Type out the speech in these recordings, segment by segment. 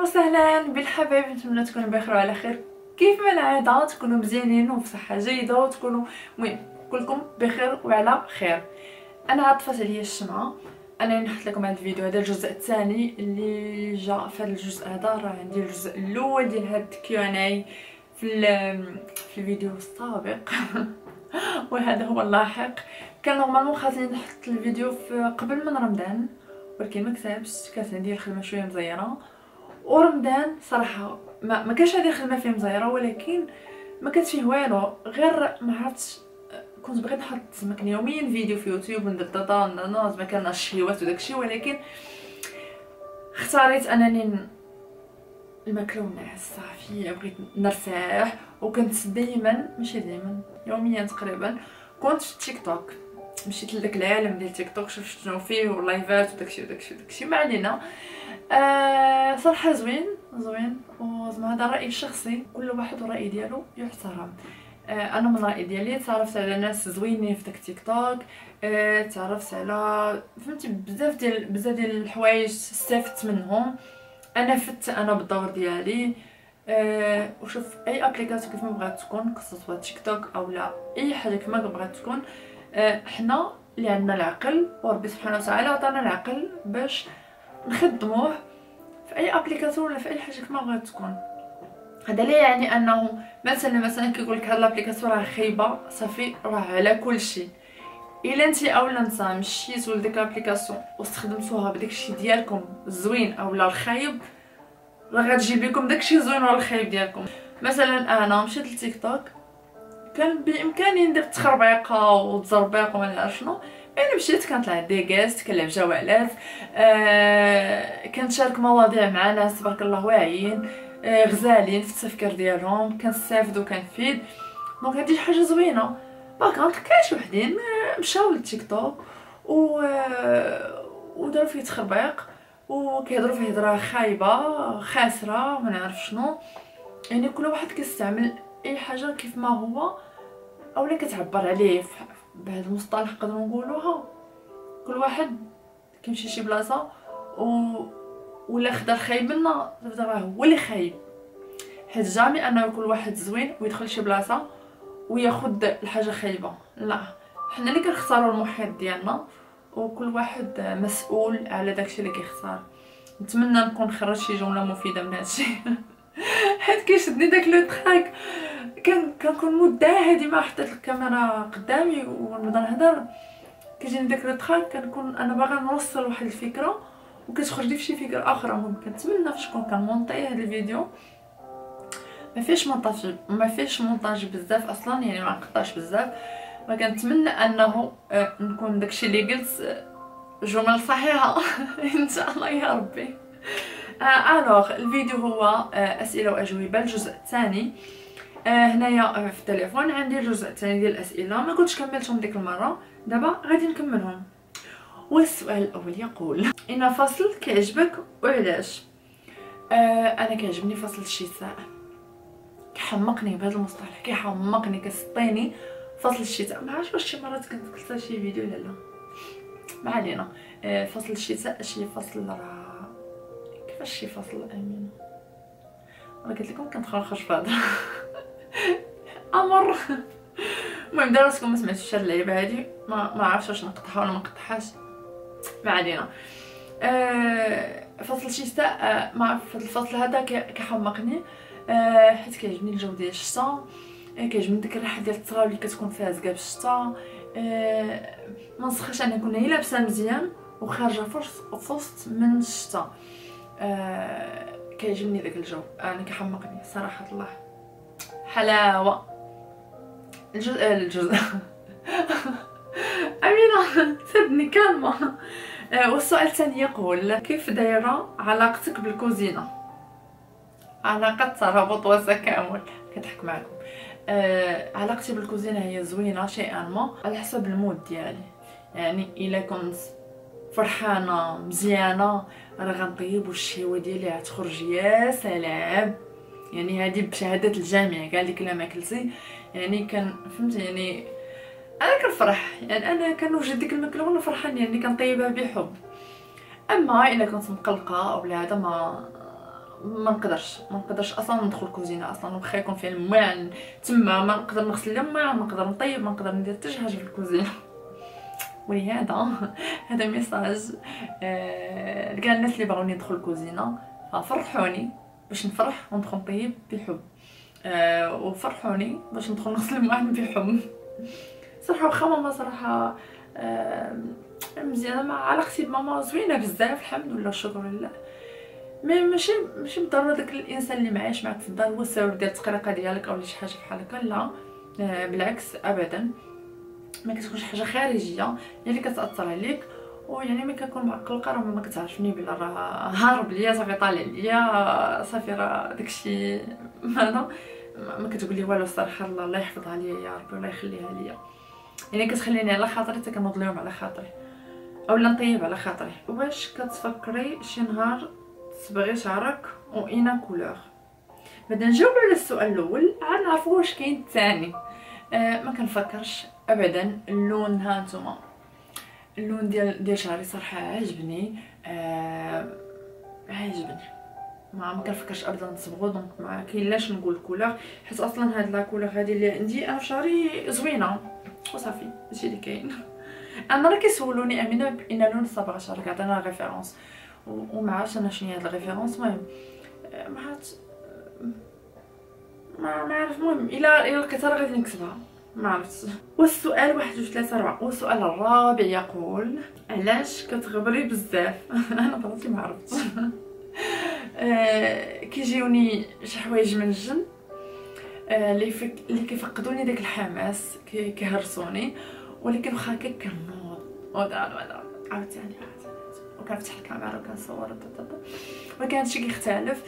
وسهلا بالحبايب، نتمنى تكونوا بخير وعلى خير كيف ما العاده، تكونوا مزيانين وبصحه جيده وتكونوا المهم كلكم بخير وعلى خير. انا عطفت عليا الشمعه، انا نحط لكم هذا الفيديو، هذا الجزء الثاني اللي جاء في هذا الجزء هذا. راه عندي الجزء الاول ديال هذا Q&A في الفيديو السابق وهذا هو اللاحق. كان نورمالمون خاصني نحط الفيديو في قبل من رمضان، ولكن ما كتبتش، كانت عندي الخدمه شويه مزيره. ورمضان صراحه ما كانش عندي الخدمه فيه مزيره، ولكن ما كانت فيه والو، غير ما عرفتش كنت بغيت نحط زعما يوميا فيديو في يوتيوب وندير داتا ما كان الشهيوات وداكشي، ولكن اختاريت انني الماكله والنعاس صافي، بغيت نرتاح. وكنت دائما ماشي دائما يوميا تقريبا كنت في تيك توك، مشيت لذاك العالم ديال تيك توك، شفت شنو فيه واللايفات وداكشي ما علينا. صراحه زوين وزعما هذا رايي الشخصي، كل واحد والراي ديالو يحترم. انا من رايي ديالي تعرفت على ناس زوينين في داك تيك توك، تعرفت على فهمتي بزاف ديال الحوايج استفدت منهم. انا فدت انا بالدور ديالي. وشوف اي ابليكاسيون كيف ما بغات تكون، سواء تيك توك او لا اي حاجه كيف ما بغات تكون، حنا اللي عندنا العقل وربي سبحانه وتعالى عطانا العقل باش نخدموه في اي ابليكاسيون ولا في اي حاجه كيف ما بغات تكون. هذا لا يعني انه مثلا كيقول لك هاد الابليكاسيون راه خايبه صافي راه على كل شيء. الا انت اولا انت مشيتوا لديك الابليكاسيون واستخدمتوها بداكشي ديالكم الزوين اولا الخايب، راه غتجيب لكم داكشي الزوين ولا الخايب ديالكم. مثلا انا مشيت لتيك توك، كان بامكاني ندير تخربيقه وتزربيق وما نعرف شنو، يعني مشيت كانت عندي كاست كنلعب جوالات، كنشارك مواضيع مع ناس تبارك الله واعيين، غزالين في التفكير ديالهم، كنستافد وكنفيد. دونك هذه شي حاجه زوينه. باغا كاين شي وحدين مشاو للتيك توك وداروا فيه تخربيق وكيهضروا فيه هضره خايبه خاسره ما نعرف شنو. يعني كل واحد كيستعمل اي حاجه كيف ما هو اولا كتعبر عليه بهذا المصطلح نقدروا نقولوها. كل واحد كيمشي شي بلاصه ولا خدا الخايب منا راه هو اللي خايب، حيت جامي انه كل واحد زوين ويدخل شي بلاصه وياخد الحاجه خايبه. لا، حنا اللي كنختاروا المحيط ديالنا وكل واحد مسؤول على داكشي اللي كيختار. نتمنى نكون خرجت شي جمله مفيده من هادشي حيت كيشدني داك لو تراك، كنكون مده هادي ما حطيت الكاميرا قدامي ونبدا نهضر، كيجيني داك لو تراك، كنكون انا باغا نوصل واحد الفكره وكتخرج لي فشي فكره اخرى. ممكن نتمنى فاش كون كنمونطي هاد الفيديو ما فيش مونتاج بزاف اصلا، يعني ما نقطعش بزاف، ولكن نتمنى انه نكون داكشي اللي قلت جمل صحيحه ان شاء الله يا ربي. الوغ الفيديو هو اسئله واجوبه الجزء الثاني. هنايا في التليفون عندي الجزء الثاني ديال الاسئله، ما كنتش كملتهم ديك المره، دابا غادي نكملهم. والسؤال الاول يقول: ان فصل كيعجبك وعلاش؟ انا كيعجبني فصل الشتاء، كيحمقني بهذا المصطلح، كيحمقني كيسطيني فصل الشتاء. ما عرفتش واش شي مرات كنت قلت شي فيديو ولا لا، ما علينا. فصل الشتاء شي فصل راه كيفاش شي فصل امين، انا قلت لكم كنتخرخش في هذا امر. المهم دابا راسكم ما سمعتوش هاد اللعيبه هادي، ما عرفتش واش نقطعها ولا ما نقطعهاش، ما علينا. فصل الشتاء ما عرف هاد الفصل هذا كيحمقني، حيت كيعجبني الجو ديال الشتاء، كيعجبني ديك الريحه ديال التراب اللي كتكون فيها زكا بالشتاء. ما نسخش انا نكون هي لابسه مزيان وخارجه فوسط من الشتاء. كيعجبني داك الجو، انا كيحمقني صراحه الله. حلاوه الجزء امينه سدني كالمه. والسؤال الثاني يقول: كيف دايره علاقتك بالكوزينه؟ علاقه ترابط وتكامل، كنضحك معكم. علاقتي بالكوزينه هي زوينه شيئا ما على حسب المود ديالي. يعني الا كنت فرحانه مزيانه راه غنطيب والشهوه ديالي غتخرج يا سلام. يعني هذه بشهاده الجميع قال لك لا ما كلتي، يعني كان فهمتي، يعني انا كنفرح، يعني انا كنوجد ديك الماكله وانا فرحان، يعني كنطيبها بحب. اما الا كنت مقلقه او لا هذا ما نقدرش اصلا ندخل الكوزينه اصلا، واخا يكون فيها الماعن تما ما نقدر نغسل لا الماعن، ما نقدر نطيب، ما نقدر ندير حتى شي حاجه في الكوزينه. ولهذا هذا ميساج لكاع الناس اللي باغوني ندخل الكوزينه، ففرحوني باش نفرح وندخل نطيب بحب، وفرحوني باش ندخل نغسل الماعن بحب. صراحه واخا ماما صراحه مزيانه، مع علاقتي بماما زوينه بزاف الحمد لله الشكر لله. مي ماشي بالضروره داك الانسان اللي معايش معاك في الدار هو السبب ديال التقلقه ديالك او شي حاجه بحال هكا، لا بالعكس ابدا، ما كتكونش حاجه خارجيه هي اللي كتاثر عليك. ويعني ملي كنكون معقلقه راه ما كتعرفني بلا راه هارب ليا صافي طالع ليا صافي، راه داكشي هذا ما كتقولي والو الصراحه. الله يحفظها ليا يا ربي الله يخليها ليا، يعني كتخليني على خاطري حتى كنوض لهم على خاطري اولا نطيب على خاطري. واش كتفكري شي نهار تصبغي شعرك واينا كولور؟ بعدا نجاوب على السؤال الاول عاد نعرفوا واش كاين الثاني. ما كنفكرش ابدا. اللون ها نتوما اللون ديال شعري صراحه عجبني، عجبني، ما كنفكرش ابدا نصبغو. دونك ما كاين لاش نقول كولور، حيت اصلا هاد لا كولور هادي اللي عندي انا في شعري زوينه وصافي هادشي اللي كاين. انا راه كيسولوني امينه بان لون صبغه شعرك عطينا ريفيرونس، وما عرفتش انا شنو هي هاد الريفيرونس. المهم ما عرفت ما عرفت. المهم الا لقيتها راه غادي نكتبها، ما عرفتش. والسؤال 1 2 3 4. والسؤال الرابع يقول علاش كتغبري بزاف؟ انا براسي ما عرفتش. كيجيوني شي حوايج من الجن اللي كيفقدوني داك الحماس، كيهرسوني، ولكن واخا هكا كنوض عاوتاني وكنفتح الكاميرا وكنصور ولكن هادشي كيختلف.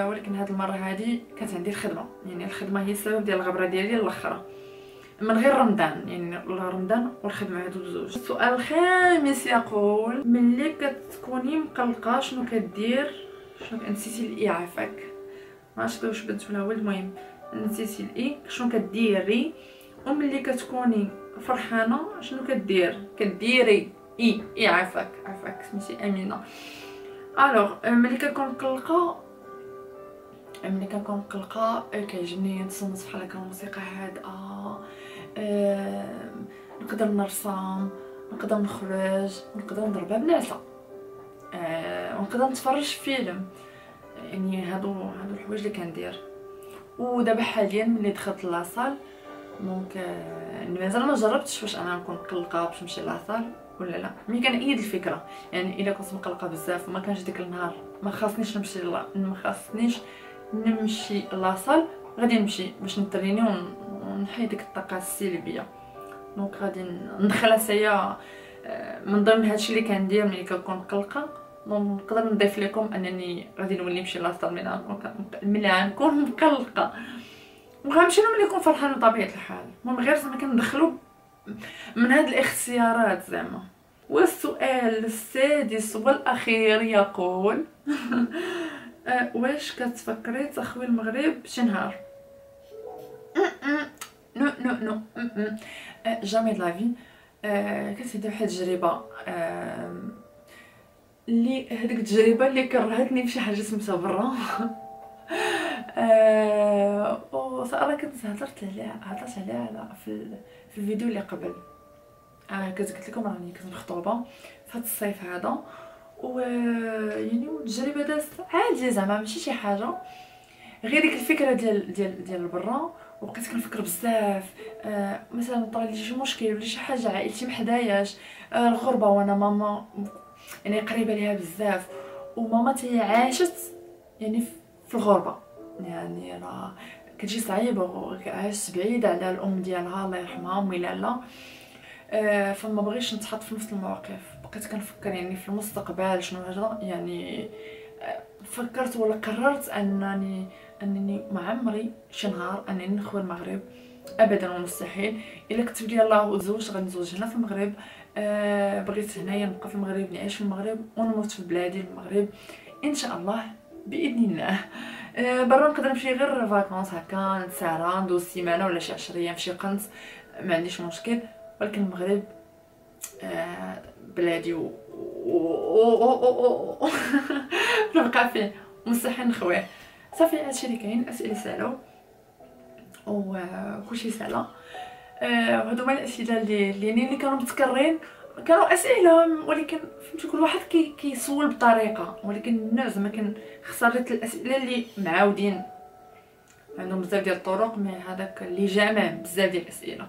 ولكن هاد المره هادي كانت عندي الخدمه، يعني الخدمه هي السبب ديال الغبره ديالي الاخرى من غير رمضان، يعني رمضان والخدمه هادو بزوج. السؤال الخامس يقول ملي كتكوني مقلقه شنو كدير؟ شنو نسيتي الاي عافاك، ما عرفتش واش بدت ولا هو. المهم نسيتي الاي شنو كديري؟ وملي كتكوني فرحانه شنو كديري؟ اي عافاك سميتي امينه. الوغ ملي كنكون مقلقه كيعجبني نصنت بحال هكا موسيقى هادئه، نقدر نرسم، نقدر نخرج، نقدر نضرب بنعسه، ونقدر نتفرج فيلم. يعني هادو الحوايج اللي كندير. ودابا حاليا ملي دخلت لاصال دونك مازال ما جربتش واش انا نكون مقلقه باش نمشي لاصال ولا لا. ملي كنأيد الفكره، يعني الا كنت مقلقه بزاف وما كانش ديك النهار ما خاصنيش نمشي لاصال، غادي نمشي باش نتريني ونحيد ديك الطاقه السلبيه. دونك غادي ندخلها سيا من ضمن هادشي اللي كندير ملي كنكون مقلقه. دونك نقدر نضيف لكم انني غادي نولي نمشي لاصال ملي غنكون مقلقه، وغنمشي ملي نكون فرحانه بطبيعه الحال. المهم غير زعما كندخلو من هاد الاختيارات زعما. والسؤال السادس والاخير يقول واش كتفكري تخوي المغرب شي نهار؟ نو جامي د لافي. كانت عندي واحد التجربه اللي هذيك التجربه اللي كرهتني بشي حاجه سميتها برا. وصراحه كنت هضرت عليها في الفيديو اللي قبل. كنت قلت لكم راني كنت مخطوبه في هذا الصيف هذا، يعني التجربه دازت عادي زعما ماشي شي حاجه، غير ديك الفكره ديال برا. وبقيت كنفكر بزاف، مثلا طرا لي شي مشكل ولا شي حاجه عائلتي ما حداياش، الغربه، وانا ماما يعني قريبه ليها بزاف، وماما تي عاشت يعني في الغربه، يعني راه كتجي صعيبه وعاشت بعيده على الام ديالها الله يرحمها امي لالا. فما بغيتش نتحط في نفس المواقف. بقيت كنفكر يعني في المستقبل شنو هذا، يعني فكرت ولا قررت انني ما عمري شي نهار انني نخوي المغرب ابدا ومستحيل. الا كتب لي الله وتزوجت غنتزوج هنا في المغرب. بغيت هنايا نبقى في المغرب، نعيش في المغرب ونموت في بلادي المغرب ان شاء الله باذن الله. برا نقدر نمشي غير فاكونس هكا نتسارى ندوز سيمانه ولا شي 10 ايام فشي قنت، ما عنديش مشكل. ولكن المغرب بلادي نبقى فيه ومستحيل نخويه. صافي هادشي اللي كاين. الاسئله سالو وكلشي سالا. هادو هما الاسئله اللي كانوا متكررين، كانوا اسئله ولكن فهمتي كل واحد كيسول بطريقه، ولكن الناس زعما كان اختاريت الاسئله اللي معاودين عندهم بزاف ديال الطرق، مي هذاك اللي جامع بزاف ديال الاسئله.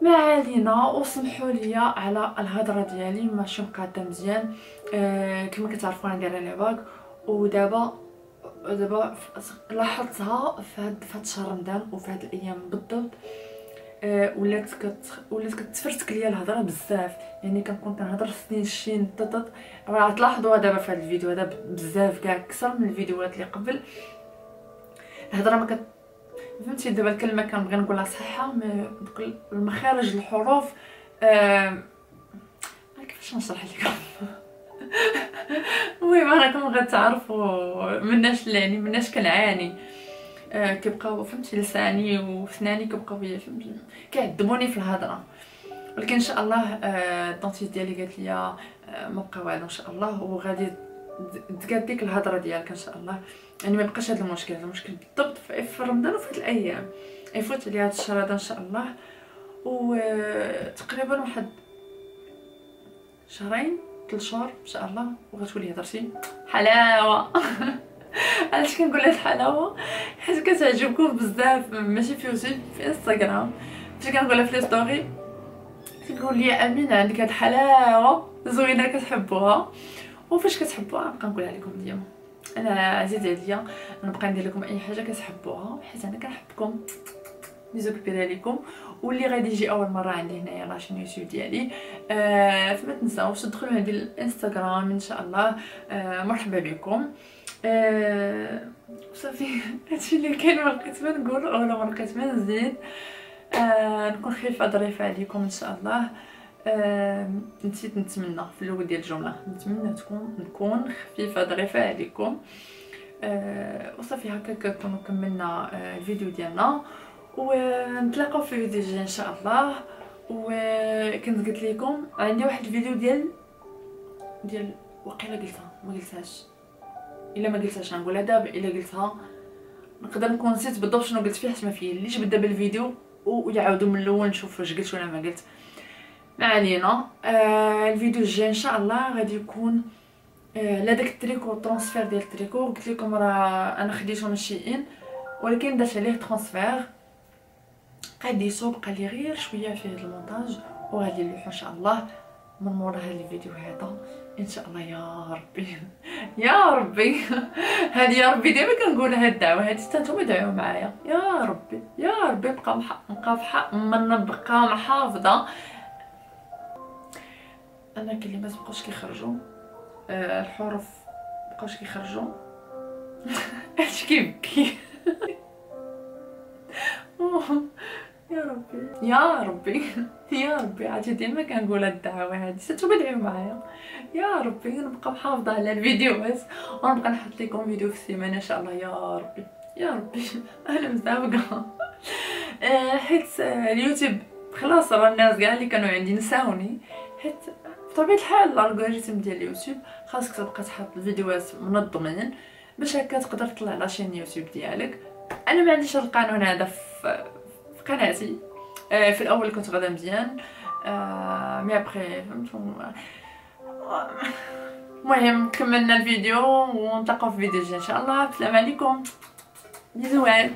ما علينا، وسمحوا لي على الهضره ديالي ماشي مقاده مزيان. كما كتعرفوا انا دايره لي باك، ودابا لاحظتها في هاد شهر رمضان وفي هاد الايام بالضبط. ولات كتفرتك ليا الهضره بزاف، يعني كنكون كنهضر سنين شين راه تلاحظوا دابا في هاد الفيديو هذا بزاف كاع اكثر من الفيديوهات اللي قبل. الهضره ما فهمتي، دابا الكلمه كنبغي نقولها صحيحه دوك المخارج الحروف كيفاش نشرح لكم. المهم راكم غتعرفوا مناش يعني مناش كنعاني. كيبقاو فهمتي لساني وسناني كيبقاو فهمتي كيعذبوني في الهضره، ولكن ان شاء الله الدونتيست ديالي قالت لي ما بقى والو ان شاء الله، وغادي تقاد ديك الهضره ديالك ان شاء الله. يعني ما بقاش هذا المشكل بالضبط في رمضان وفي هاد الايام يفوت عليا هاد الشهر هذا ان شاء الله. وتقريبا واحد شهرين 3 شهور ان شاء الله وغتولي هضرتي حلاوه. علاش كنقول هاد الحلاوه؟ حيت كتعجبكم بزاف، ماشي في يوتيوب، في انستغرام فاش كنقولها في لي ستوري كتقول لي امين عندك هاد الحلاوه زوينه كتحبوها، وفاش كتحبوها نبقى نقولها لكم ديما. انا عزيز عليا نبقى ندير لكم اي حاجه كتحبوها حيت انا كنحبكم. بيزو كبيره لكم. واللي غادي يجي اول مره عندي هنايا لاشين يوتيوب ديالي فما تنساوش تدخلوا عندي الانستغرام ان شاء الله. مرحبا بكم. صافي هادشي اللي كاين، ما لقيت ما نقول ولا ما لقيت ما نزيد. نكون خفيفه ظريفه عليكم ان شاء الله. نسيت نتمنى في الاول ديال الجمله، نتمنى نكون خفيفه ظريفه عليكم. وصافي هكاك نكونوا كملنا الفيديو ديالنا، ونتلاقاو في فيديو جاي ان شاء الله. وكنت قلت لكم عندي واحد الفيديو ديال وقيله قلتها ما قلتهاش، الا ما قلتهاش نقولها دابا، الا قلتها نقدر نكون نسيت بالضبط شنو قلت فيه حيت ما فيهليش بدا بالفيديو ويعاودوا من الاول نشوف واش قلت ولا ما قلت. ما علينا. الفيديو الجاي ان شاء الله غادي يكون لا داك التريكو ترانسفير ديال التريكو. قلت لكم راه انا خديته من شيئين ولكن درت عليه ترانسفير قديتو، بقى لي غير شويه فيه المونتاج وغادي نلوحو ان شاء الله من مورا هذا الفيديو هذا ان شاء الله. يا ربي يا ربي هذه يا ربي ديما كنقولها هاد الدعوه هذه، حتى نتوما دعيو معايا يا ربي يا ربي. نبقى محافظه انا كلمات مابقاوش كيخرجوا، الحروف مابقاوش كيخرجوا. اش كيبكي. يا ربي يا ربي يا ربي، عادي ديما كنقول هاد الدعوه هادي، نتوما دعيو معايا يا ربي. نبقى محافظه على الفيديوهات ونبقى نحط لكم فيديو في السيمانه ان شاء الله. يا ربي يا ربي انا مزعوقه حيت اليوتيوب خلاص راه الناس كاع اللي كانوا عندي نساوني، حيت بطبيعه الحال الالغوريثم ديال اليوتيوب خاصك تبقى تحط الفيديوهات منظمين باش هكا تقدر تطلع لاشين يوتيوب ديالك. انا ما عنديش القانون هذا في قناتي. في الاول كنت غادا مزيان مي ابري فهمتوا. المهم كملنا الفيديو ونتلاقاو في فيديو جاي ان شاء الله. السلام عليكم، بيزوات.